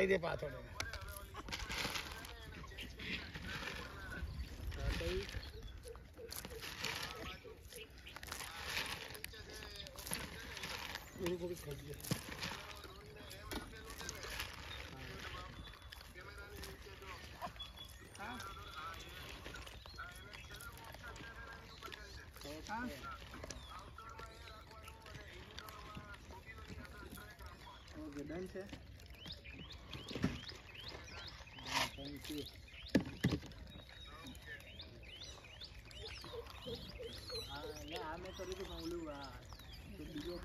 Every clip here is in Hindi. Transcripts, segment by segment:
નાખી દે પાછળ डन છે આ મેં કર્યું તો ઓલું આ બીજો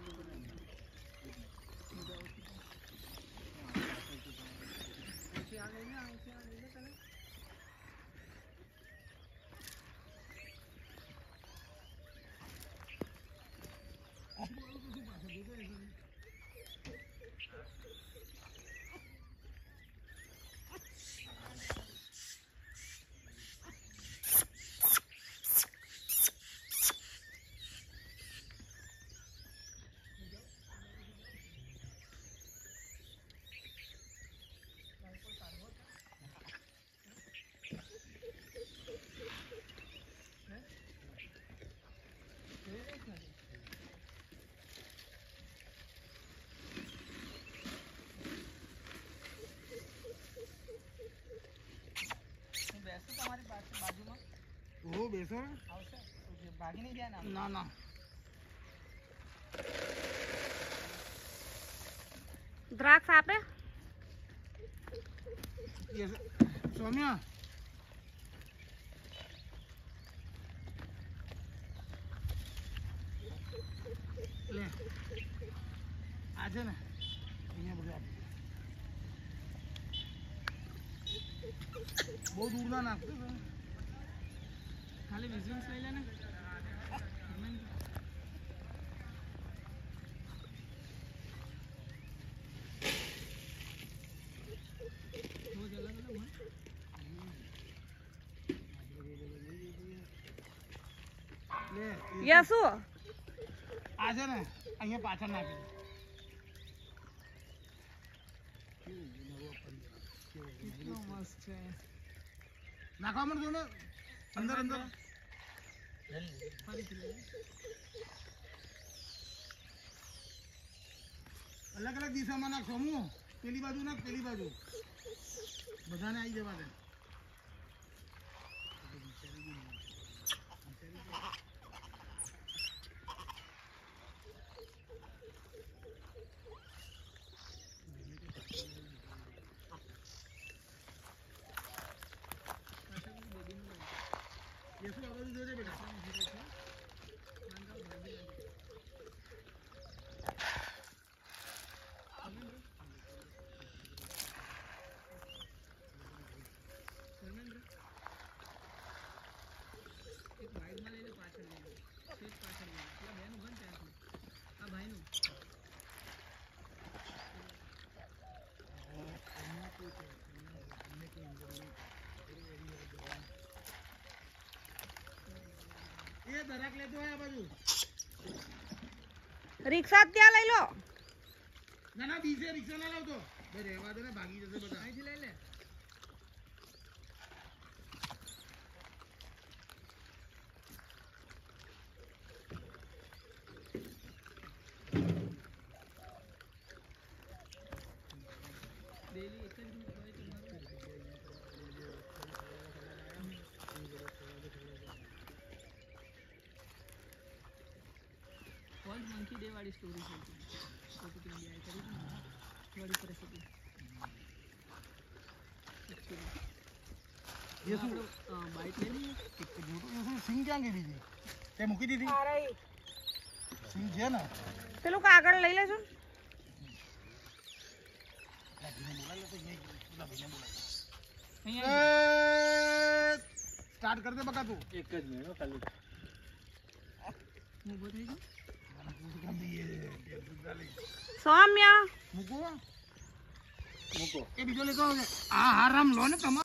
वो बेसो भागी नहीं जाए ना ना द्राक्ष आपे ये सोम्या ले आज ना અહીંયા બધું બહુ દૂર ના નાખતો खाली विजुअल्स ले लेना યસુ આજે ને અહીંયા પાછળ નાખી કેટલો મસ્ત છે નાખવા મળતો ને अंदर अंदर अलग अलग दिशा में नाख समूह पेली बाजू नाख पेली बाजू बधाने आई जवा दे ये सब आवाज दे दे बेटा ये दराक ले दो है बाजू रिक्शा त्या लई लो ना ना बीसे रिक्शा ना लाओ तो बे रेवा दे ना भागी जैसे बता आई ले ले डेली एक दिन वर्ल्ड मंकी डे वाली स्टोरी चलती है फोटो के लिए आई करी थी बड़ी परिस्थिति ये सु बाइक ले ली एक जोड़ो ये सु सिंह क्या गेली थी ते मुकी दी थी आ रही सिंह है ना પેલું કાગળ લઈ લેજો स्टार्ट कर दे बका तू एक ज मिनिट खाली ઊભો થઈ ગયો सौम्या મુકો मुको ए बीजो लेतो आ हाराम लो ने तमा